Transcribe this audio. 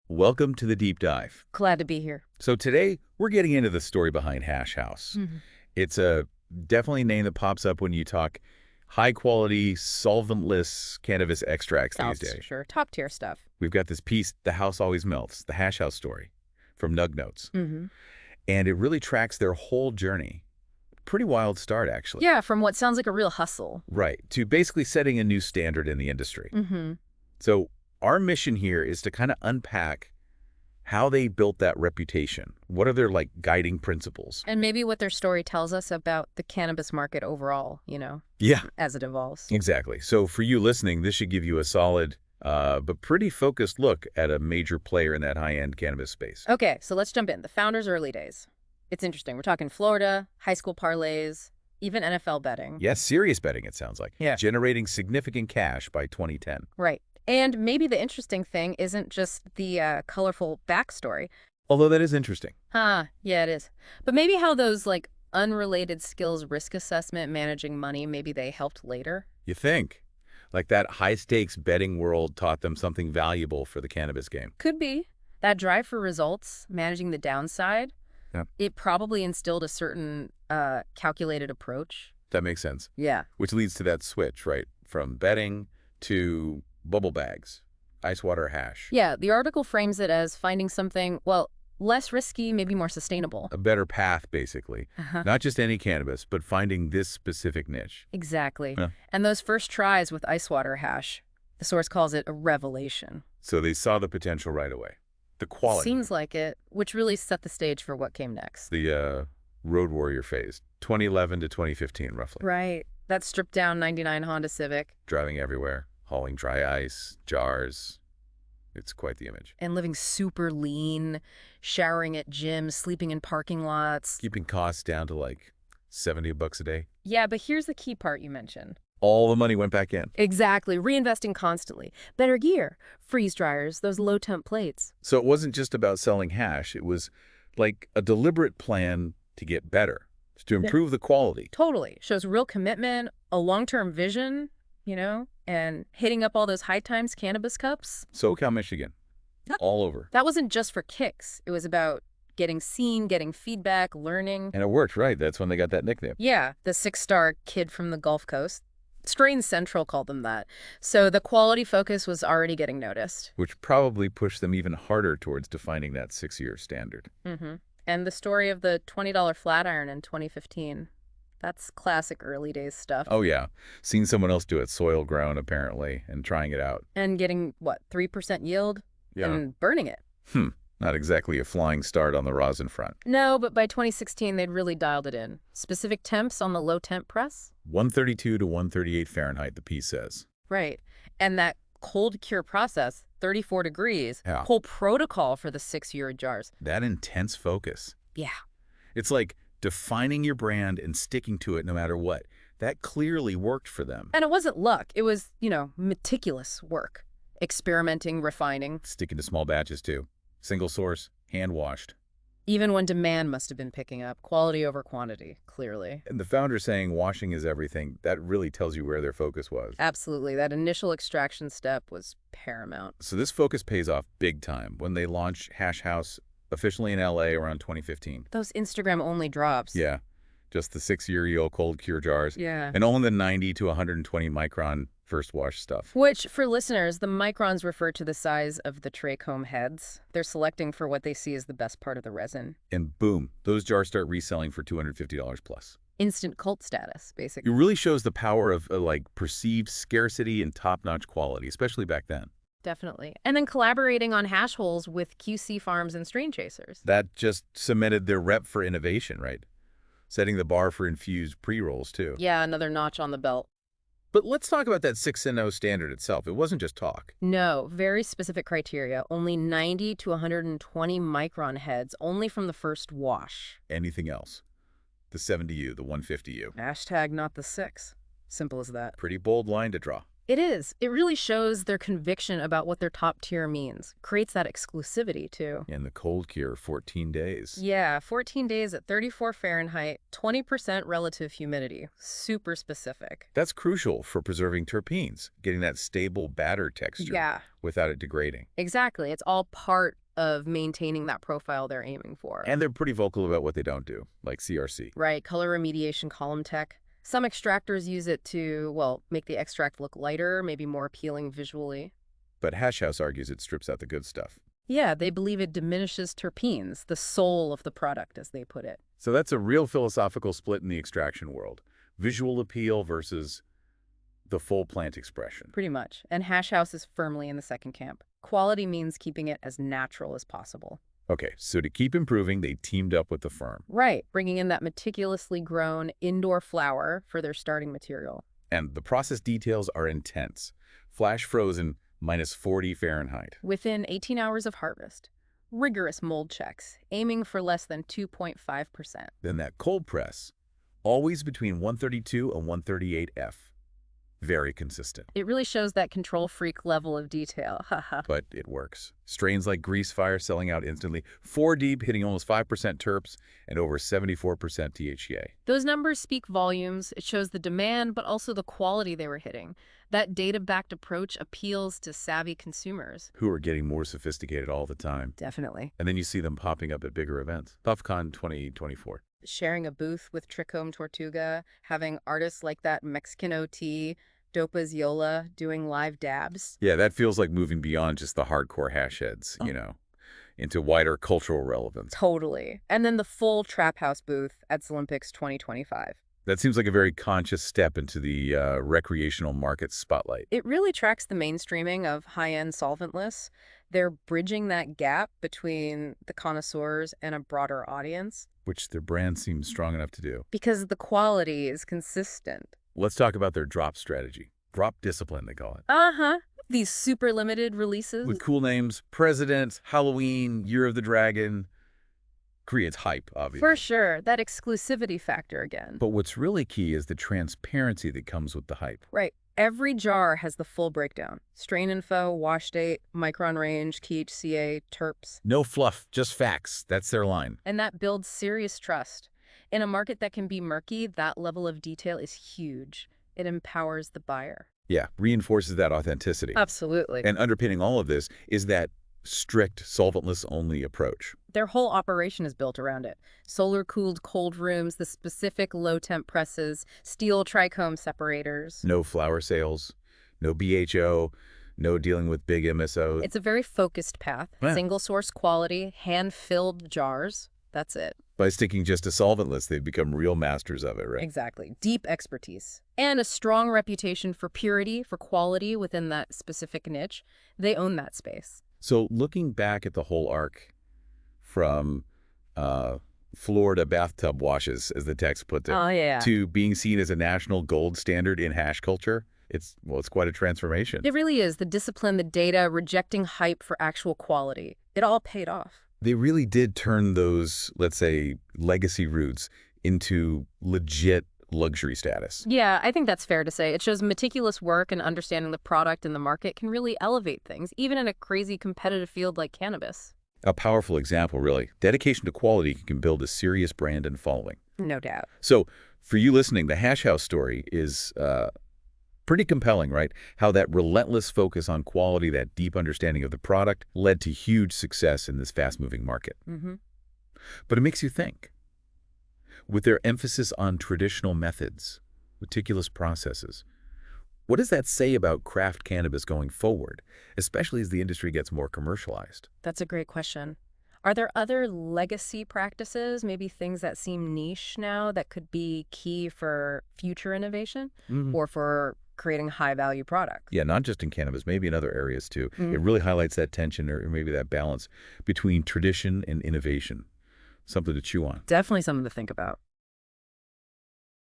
Welcome to the deep dive. Glad to be here. So today we're getting into the story behind Hash House. It's a definitely a name that pops up when you talk high quality, solventless cannabis extracts these days. Sure. Top tier stuff. We've got this piece, The House Always Melts, the Hash House story from Nug Notes. And it really tracks their whole journey. Pretty wild start, actually. Yeah, from what sounds like a real hustle. Right, to basically setting a new standard in the industry. So our mission here is to kind of unpack how they built that reputation. What are their guiding principles? And maybe what their story tells us about the cannabis market overall, Yeah, as it evolves. exactly. So for you listening, this should give you a solid but pretty focused look at a major player in that high-end cannabis space. Okay, so let's jump in. The founders' early days. It's interesting. We're talking Florida, high school parlays, even NFL betting. Yes, serious betting, it sounds like. Yeah. Generating significant cash by 2010. Right. And maybe the interesting thing isn't just the colorful backstory. Although that is interesting. Yeah, it is. But maybe how those, unrelated skills, risk assessment, managing money, maybe they helped later. You think? Like that high-stakes betting world taught them something valuable for the cannabis game. Could be. That drive for results, managing the downside, it probably instilled a certain calculated approach. That makes sense. Yeah. Which leads to that switch, right? From betting to bubble bags, ice water hash. Yeah, the article frames it as finding something, well, less risky, maybe more sustainable. A better path, basically. Not just any cannabis, but finding this specific niche. Exactly. Yeah. And those first tries with ice water hash, the source calls it a revelation. So they saw the potential right away. The quality. Seems like it, which really set the stage for what came next. The road warrior phase, 2011 to 2015, roughly. Right. That stripped down 99 Honda Civic. Driving everywhere, hauling dry ice, jars. It's quite the image. And living super lean, showering at gyms, sleeping in parking lots. Keeping costs down to $70 a day. Yeah, but here's the key part you mentioned. All the money went back in. Exactly. Reinvesting constantly. Better gear, freeze dryers, those low-temp plates. So it wasn't just about selling hash. It was like a deliberate plan to get better, to improve the quality. Totally. Shows real commitment, a long-term vision, and hitting up all those high times cannabis cups. SoCal, Michigan. All over. That wasn't just for kicks. It was about getting seen, getting feedback, learning. And it worked, right? That's when they got that nickname. Yeah, the 6-star kid from the Gulf Coast. Strain Central called them that. So the quality focus was already getting noticed. Which probably pushed them even harder towards defining that 6-year standard. And the story of the $20 flat iron in 2015. That's classic early days stuff. Oh, yeah. Seen someone else do it, soil grown, apparently, and trying it out. And getting, 3% yield? Yeah. And burning it. Not exactly a flying start on the rosin front. No, but by 2016, they'd really dialed it in. Specific temps on the low-temp press? 132 to 138 Fahrenheit, the piece says. Right. And that cold cure process, 34 degrees, Yeah. whole protocol for the 6-year jars. That intense focus. Yeah. It's like defining your brand and sticking to it no matter what. That clearly worked for them. And it wasn't luck. It was, meticulous work. Experimenting, refining. Sticking to small batches, too. Single source, hand-washed. Even when demand must have been picking up. Quality over quantity, clearly. And the founder saying washing is everything, that really tells you where their focus was. Absolutely. That initial extraction step was paramount. So this focus pays off big time when they launched Hash House officially in LA around 2015. Those Instagram-only drops. Yeah, just the 6-year cold cure jars. Yeah. And only the 90 to 120 micron first wash stuff. Which, for listeners, the microns refer to the size of the tray comb heads. They're selecting for what they see as the best part of the resin. And boom, those jars start reselling for $250 plus. Instant cult status, It basically. really shows the power of perceived scarcity and top-notch quality, especially back then. Definitely. And then collaborating on hash holes with QC Farms and Strainchasers. That just cemented their rep for innovation, right? Setting the bar for infused pre-rolls, too. Yeah, another notch on the belt. But let's talk about that 6-0 standard itself. It wasn't just talk. No, very specific criteria. Only 90 to 120 micron heads, only from the first wash. Anything else? The 70U, the 150U. Hashtag not the 6. Simple as that. Pretty bold line to draw. It is. It really shows their conviction about what their top tier means. Creates that exclusivity, too. And the cold cure, 14 days. Yeah, 14 days at 34 Fahrenheit, 20% relative humidity. Super specific. That's crucial for preserving terpenes, getting that stable batter texture without it degrading. Exactly. It's all part of maintaining that profile they're aiming for. And they're pretty vocal about what they don't do, like CRC. Right, color remediation column tech. Some extractors use it to, well, make the extract look lighter, maybe more appealing visually. But Hash House argues it strips out the good stuff. Yeah, they believe it diminishes terpenes, the soul of the product, as they put it. So that's a real philosophical split in the extraction world. Visual appeal versus the full plant expression. Pretty much. And Hash House is firmly in the second camp. Quality means keeping it as natural as possible. Okay, so to keep improving, they teamed up with the firm. Right, bringing in that meticulously grown indoor flower for their starting material. And the process details are intense. Flash frozen -40 Fahrenheit. Within 18 hours of harvest. Rigorous mold checks, aiming for less than 2.5%. Then that cold press, always between 132 and 138 F. Very consistent. It really shows that control freak level of detail. But it works. Strains like Grease Fire selling out instantly. 4 deep, hitting almost 5% terps and over 74% THCA. Those numbers speak volumes. It shows the demand, but also the quality they were hitting. That data-backed approach appeals to savvy consumers. Who are getting more sophisticated all the time. Definitely. And then you see them popping up at bigger events. Puffcon 2024. Sharing a booth with Trichome Tortuga, having artists like that Mexican OT, Dopa's Yola, doing live dabs. Yeah, that feels like moving beyond just the hardcore hash heads, into wider cultural relevance. Totally. And then the full Trap House booth at Zalympix 2025. That seems like a very conscious step into the recreational market spotlight. It really tracks the mainstreaming of high-end solventless. They're bridging that gap between the connoisseurs and a broader audience. Which their brand seems strong enough to do. Because the quality is consistent. Let's talk about their drop strategy. Drop discipline, they call it. Uh-huh. These super limited releases. With cool names, President, Halloween, Year of the Dragon. Creates hype, obviously. For sure. That exclusivity factor again. But what's really key is the transparency that comes with the hype. Right. Every jar has the full breakdown. Strain info, wash date, micron range, THCA, terps. No fluff, just facts. That's their line. And that builds serious trust. In a market that can be murky, that level of detail is huge. It empowers the buyer. Yeah, reinforces that authenticity. Absolutely. And underpinning all of this is that strict solventless-only approach. Their whole operation is built around it. Solar-cooled cold rooms, the specific low-temp presses, steel trichome separators. No flower sales, no BHO, no dealing with big MSOs. It's a very focused path. Yeah. Single-source quality, hand-filled jars. That's it. By sticking just to solventless, they've become real masters of it, right? Exactly. Deep expertise. And a strong reputation for purity, for quality within that specific niche. They own that space. So looking back at the whole arc from Florida bathtub washes, as the text puts it, to being seen as a national gold standard in hash culture, it's quite a transformation. It really is. The discipline, the data, rejecting hype for actual quality. It all paid off. They really did turn those, let's say, legacy roots into legit luxury status. Yeah, I think that's fair to say. It shows meticulous work and understanding the product and the market can really elevate things, even in a crazy competitive field like cannabis. A powerful example, really. Dedication to quality can build a serious brand and following. No doubt. So, for you listening, the Hash House story is pretty compelling, right? How that relentless focus on quality, that deep understanding of the product, led to huge success in this fast-moving market. Mm-hmm. But it makes you think. With their emphasis on traditional methods, meticulous processes, what does that say about craft cannabis going forward, especially as the industry gets more commercialized? That's a great question. Are there other legacy practices, maybe things that seem niche now that could be key for future innovation or for creating high-value product? Yeah, not just in cannabis, maybe in other areas too. It really highlights that tension or maybe that balance between tradition and innovation. Something to chew on. Definitely something to think about.